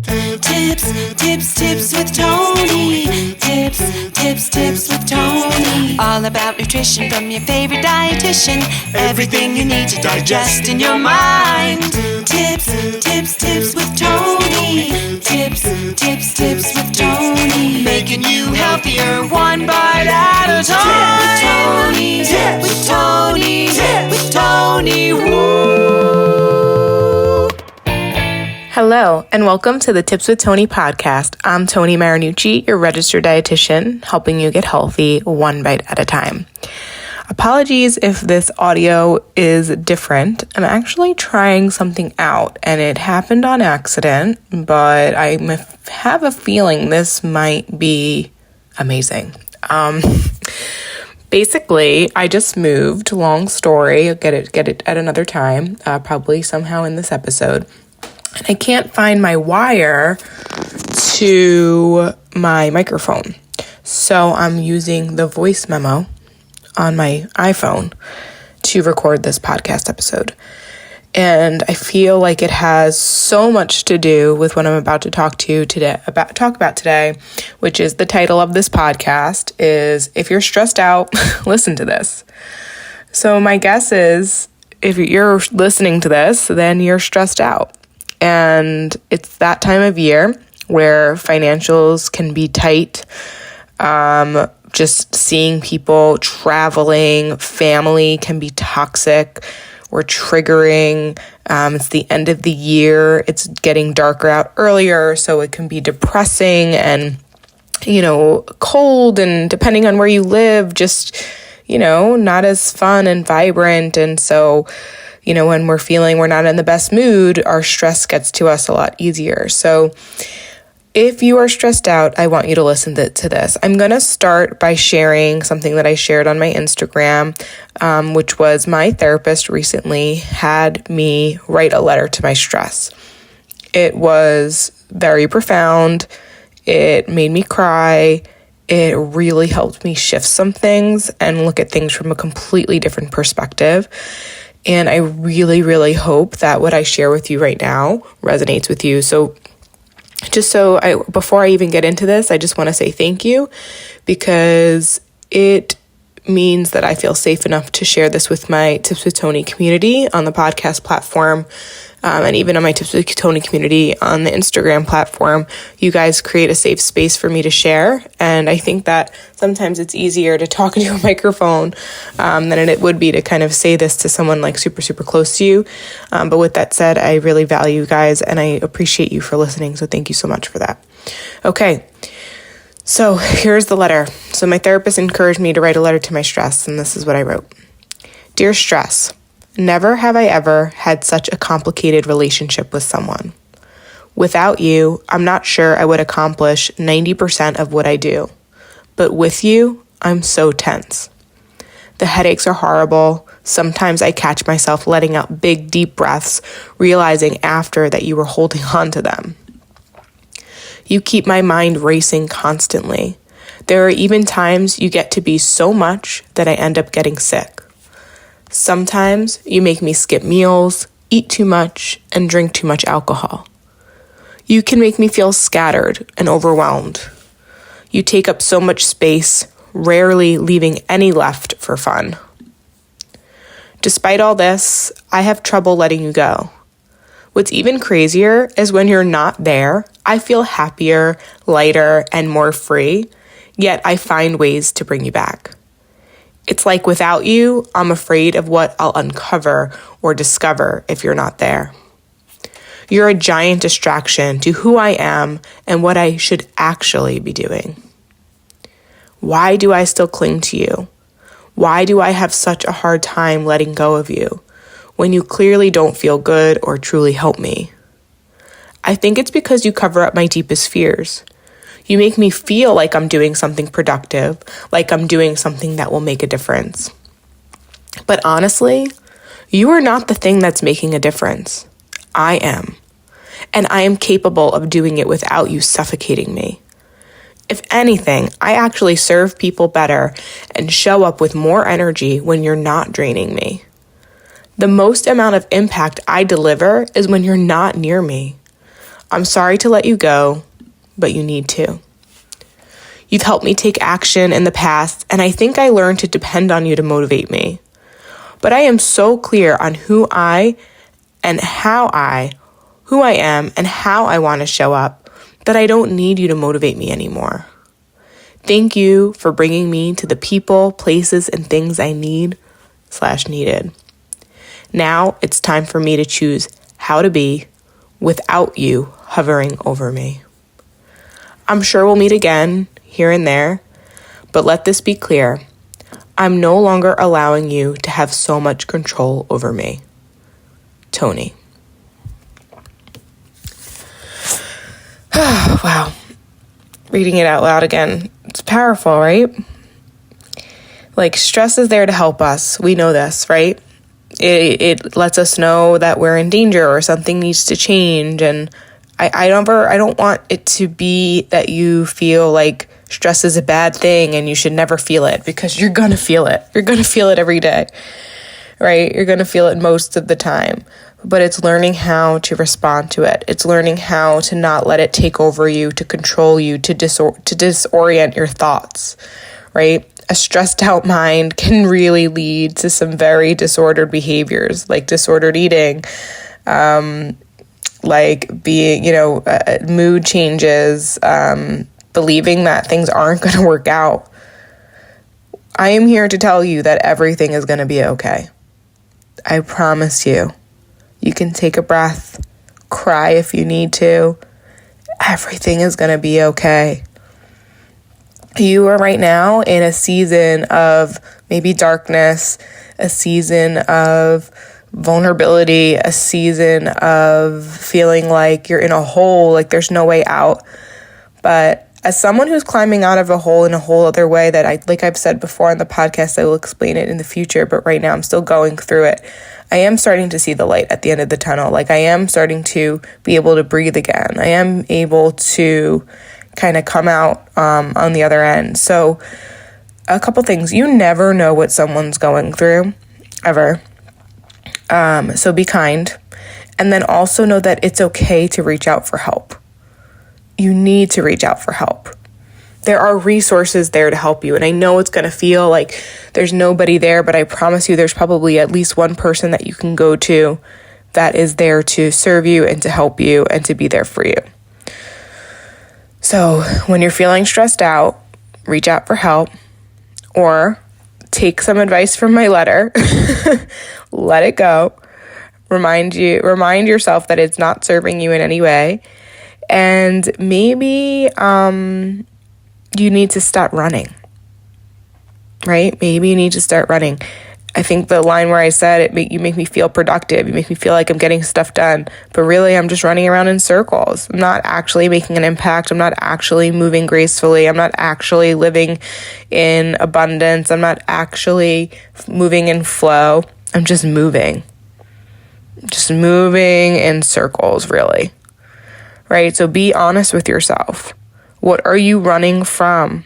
Tips with Tony. Tips with Tony. All about nutrition from your favorite dietitian. Everything you need to digest in your mind. Tips with Tony. Tips with Tony. Making you healthier one bite at a time. With Tony. Woo. Hello, and welcome to the Tips with Tony podcast. I'm Tony Marinucci, your registered dietitian, helping you get healthy one bite at a time. Apologies if this audio is different. I'm actually trying something out, and it happened on accident, but I have a feeling this might be amazing. Basically, I just moved. Long story. I'll get it at another time, probably somehow in this episode. And I can't find my wire to my microphone. So I'm using the voice memo on my iPhone to record this podcast episode. And I feel like it has so much to do with what I'm about to talk about today, which is the title of this podcast is If You're Stressed Out, Listen to This. So my guess is if you're listening to this, then you're stressed out. And it's that time of year where financials can be tight. Just seeing people traveling, family can be toxic or triggering. It's the end of the year. It's getting darker out earlier, so it can be depressing and, cold, and depending on where you live, just, not as fun and vibrant. And so, when we're feeling we're not in the best mood, our stress gets to us a lot easier. So if you are stressed out, I want you to listen to this. I'm going to start by sharing something that I shared on my Instagram, which was my therapist recently had me write a letter to my stress. It was very profound. It made me cry. It really helped me shift some things and look at things from a completely different perspective. And I really, really hope that what I share with you right now resonates with you. So before I even get into this, I just want to say thank you, because it means that I feel safe enough to share this with my Tips with Tony community on the podcast platform, and even on my Tips with Tony community on the Instagram platform. You guys create a safe space for me to share, and I think that sometimes it's easier to talk into a microphone than it would be to kind of say this to someone like super, super close to you. But with that said, I really value you guys, and I appreciate you for listening, so thank you so much for that. Okay. So here's the letter. So my therapist encouraged me to write a letter to my stress, and this is what I wrote. Dear stress, never have I ever had such a complicated relationship with someone. Without you, I'm not sure I would accomplish 90% of what I do. But with you, I'm so tense. The headaches are horrible. Sometimes I catch myself letting out big, deep breaths, realizing after that you were holding on to them. You keep my mind racing constantly. There are even times you get to be so much that I end up getting sick. Sometimes you make me skip meals, eat too much, and drink too much alcohol. You can make me feel scattered and overwhelmed. You take up so much space, rarely leaving any left for fun. Despite all this, I have trouble letting you go. What's even crazier is when you're not there, I feel happier, lighter, and more free, yet I find ways to bring you back. It's like without you, I'm afraid of what I'll uncover or discover if you're not there. You're a giant distraction to who I am and what I should actually be doing. Why do I still cling to you? Why do I have such a hard time letting go of you when you clearly don't feel good or truly help me? I think it's because you cover up my deepest fears. You make me feel like I'm doing something productive, like I'm doing something that will make a difference. But honestly, you are not the thing that's making a difference. I am. And I am capable of doing it without you suffocating me. If anything, I actually serve people better and show up with more energy when you're not draining me. The most amount of impact I deliver is when you're not near me. I'm sorry to let you go, but you need to. You've helped me take action in the past, and I think I learned to depend on you to motivate me. But I am so clear on who I am and how I want to show up that I don't need you to motivate me anymore. Thank you for bringing me to the people, places, and things I need/needed. Now it's time for me to choose how to be without you hovering over me. I'm sure we'll meet again here and there, but let this be clear. I'm no longer allowing you to have so much control over me. Tony. Wow. Reading it out loud again. It's powerful, right? Like, stress is there to help us. We know this, right? It lets us know that we're in danger or something needs to change. And I don't want it to be that you feel like stress is a bad thing and you should never feel it, because you're going to feel it. You're going to feel it every day, right? You're going to feel it most of the time. But it's learning how to respond to it. It's learning how to not let it take over you, to control you, to disorient your thoughts, right? A stressed out mind can really lead to some very disordered behaviors, like disordered eating, like being, mood changes, believing that things aren't going to work out. I am here to tell you that everything is going to be okay. I promise you. You can take a breath, cry if you need to. Everything is going to be okay. You are right now in a season of maybe darkness, a season of vulnerability, a season of feeling like you're in a hole, like there's no way out. But as someone who's climbing out of a hole in a whole other way that I've said before on the podcast, I will explain it in the future, but right now I'm still going through it. I am starting to see the light at the end of the tunnel. Like, I am starting to be able to breathe again. I am able to kind of come out on the other end. So a couple things. You never know what someone's going through, ever. So be kind. And then also know that it's okay to reach out for help. You need to reach out for help. There are resources there to help you. And I know it's going to feel like there's nobody there, but I promise you there's probably at least one person that you can go to that is there to serve you and to help you and to be there for you. So when you're feeling stressed out, reach out for help, or take some advice from my letter. Let it go. Remind yourself that it's not serving you in any way. And maybe you need to start running, right? Maybe you need to start running. I think the line where I said you make me feel productive. You make me feel like I'm getting stuff done. But really, I'm just running around in circles. I'm not actually making an impact. I'm not actually moving gracefully. I'm not actually living in abundance. I'm not actually moving in flow. I'm just moving. Just moving in circles, really. Right? So be honest with yourself. What are you running from?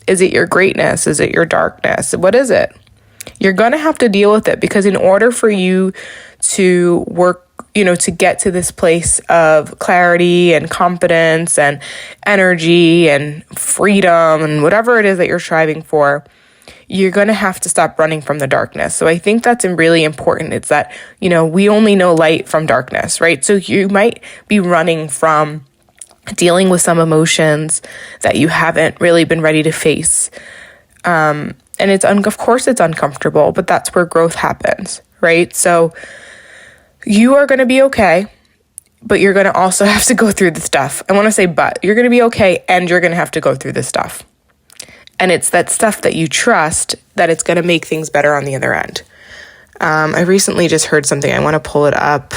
Is it your greatness? Is it your darkness? What is it? You're going to have to deal with it, because in order for you to work, to get to this place of clarity and confidence and energy and freedom and whatever it is that you're striving for, you're going to have to stop running from the darkness. So I think that's really important. It's that, we only know light from darkness, right? So you might be running from dealing with some emotions that you haven't really been ready to face. And of course it's uncomfortable, but that's where growth happens, right? So you are going to be okay, but you're going to also have to go through the stuff. I want to say, but you're going to be okay, and you're going to have to go through the stuff. And it's that stuff that you trust that it's going to make things better on the other end. I recently just heard something. I want to pull it up.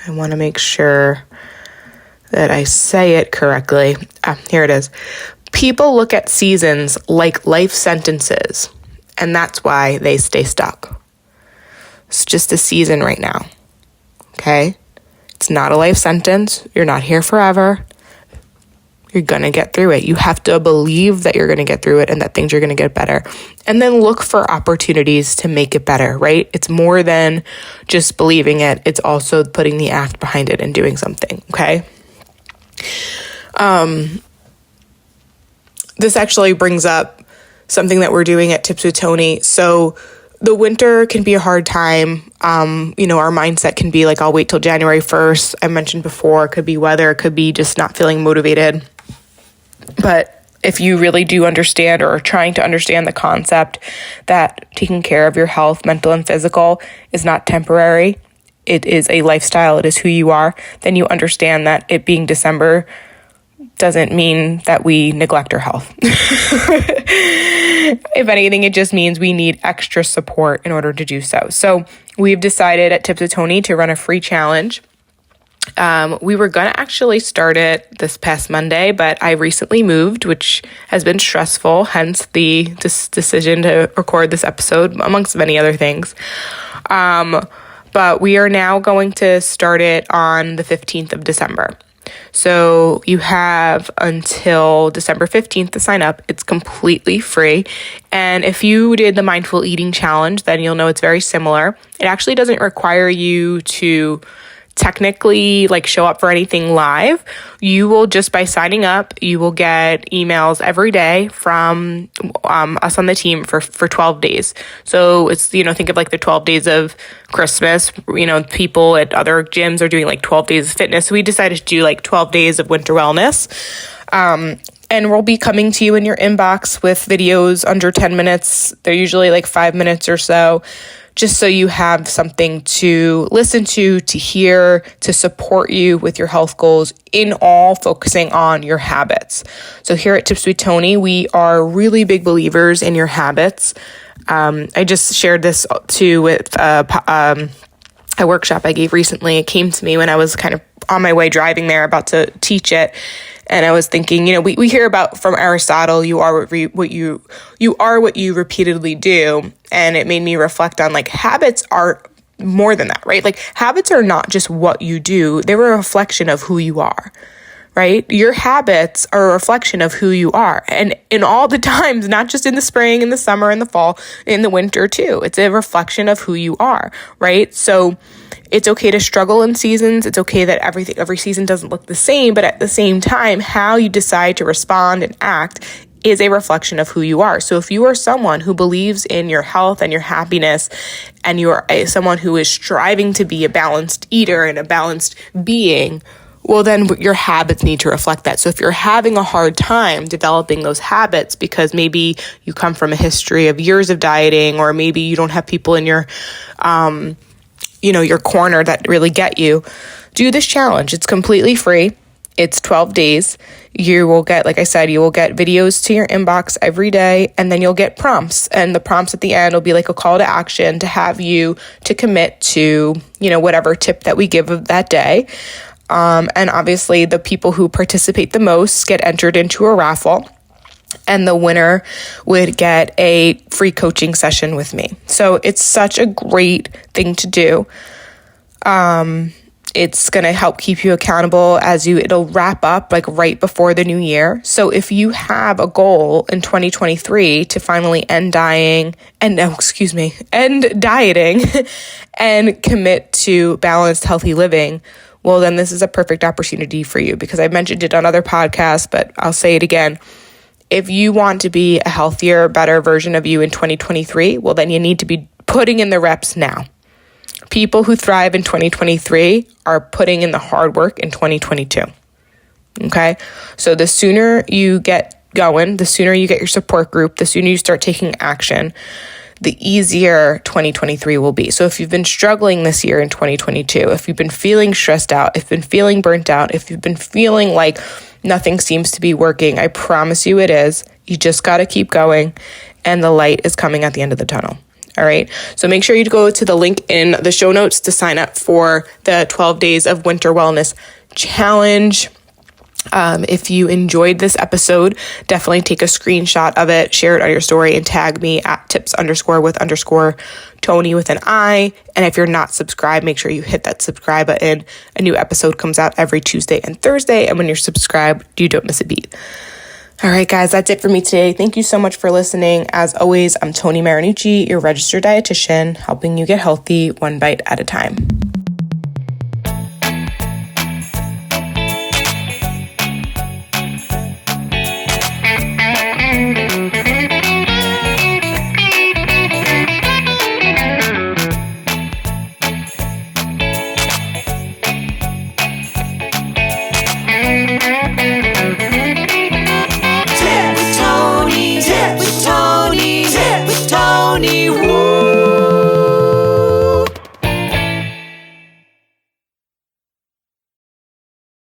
I want to make sure that I say it correctly. Here it is. People look at seasons like life sentences, and that's why they stay stuck. It's just a season right now, okay? It's not a life sentence. You're not here forever. You're going to get through it. You have to believe that you're going to get through it and that things are going to get better. And then look for opportunities to make it better, right? It's more than just believing it. It's also putting the act behind it and doing something, okay? This actually brings up something that we're doing at Tips with Tony. So the winter can be a hard time. Our mindset can be like, I'll wait till January 1st. I mentioned before, it could be weather, it could be just not feeling motivated. But if you really do understand or are trying to understand the concept that taking care of your health, mental and physical, is not temporary, it is a lifestyle, it is who you are, then you understand that it being December doesn't mean that we neglect our health. If anything, it just means we need extra support in order to do so. So we've decided at Tips with Tony to run a free challenge. We were going to actually start it this past Monday, but I recently moved, which has been stressful, hence the decision to record this episode, amongst many other things. But we are now going to start it on the 15th of December. So you have until December 15th to sign up. It's completely free. And if you did the mindful eating challenge, then you'll know it's very similar. It actually doesn't require you to technically show up for anything live. You will, just by signing up, you will get emails every day from us on the team for 12 days. So it's, think of the 12 days of Christmas. People at other gyms are doing 12 days of fitness. So we decided to do 12 days of winter wellness. And we'll be coming to you in your inbox with videos under 10 minutes. They're usually 5 minutes or so, just so you have something to listen to hear, to support you with your health goals, in all focusing on your habits. So here at Tips with Tony, we are really big believers in your habits. I just shared this too with a workshop I gave recently. It came to me when I was kind of on my way driving there, about to teach it. And I was thinking, we hear about from Aristotle, you are what you repeatedly do. And it made me reflect on habits are more than that, right? Habits are not just what you do. They're a reflection of who you are, right? Your habits are a reflection of who you are. And in all the times, not just in the spring, in the summer, in the fall, in the winter too. It's a reflection of who you are, right? So it's okay to struggle in seasons. It's okay that every season doesn't look the same, but at the same time, how you decide to respond and act is a reflection of who you are. So if you are someone who believes in your health and your happiness, and you are someone who is striving to be a balanced eater and a balanced being, well, then your habits need to reflect that. So if you're having a hard time developing those habits because maybe you come from a history of years of dieting, or maybe you don't have people in your your corner that really get you, do this challenge. It's completely free. It's 12 days. You will get, like I said, you will get videos to your inbox every day, and then you'll get prompts. And the prompts at the end will be a call to action to have you to commit to, whatever tip that we give of that day. And obviously the people who participate the most get entered into a raffle, and the winner would get a free coaching session with me. So it's such a great thing to do. It's going to help keep you accountable it'll wrap up right before the new year. So if you have a goal in 2023 to finally end dieting and commit to balanced, healthy living, well, then this is a perfect opportunity for you, because I mentioned it on other podcasts, but I'll say it again. If you want to be a healthier, better version of you in 2023, well, then you need to be putting in the reps now. People who thrive in 2023 are putting in the hard work in 2022. Okay? So the sooner you get going, the sooner you get your support group, the sooner you start taking action, the easier 2023 will be. So if you've been struggling this year in 2022, if you've been feeling stressed out, if you've been feeling burnt out, if you've been feeling like nothing seems to be working, I promise you it is. You just got to keep going, and the light is coming at the end of the tunnel. All right. So make sure you go to the link in the show notes to sign up for the 12 days of winter wellness challenge. If you enjoyed this episode, definitely take a screenshot of it, share it on your story, and tag me at tips_with_Tony with an I. And if you're not subscribed, make sure you hit that subscribe button. A new episode comes out every Tuesday and Thursday. And when you're subscribed, you don't miss a beat. All right, guys, that's it for me today. Thank you so much for listening. As always, I'm Tony Marinucci, your registered dietitian, helping you get healthy one bite at a time.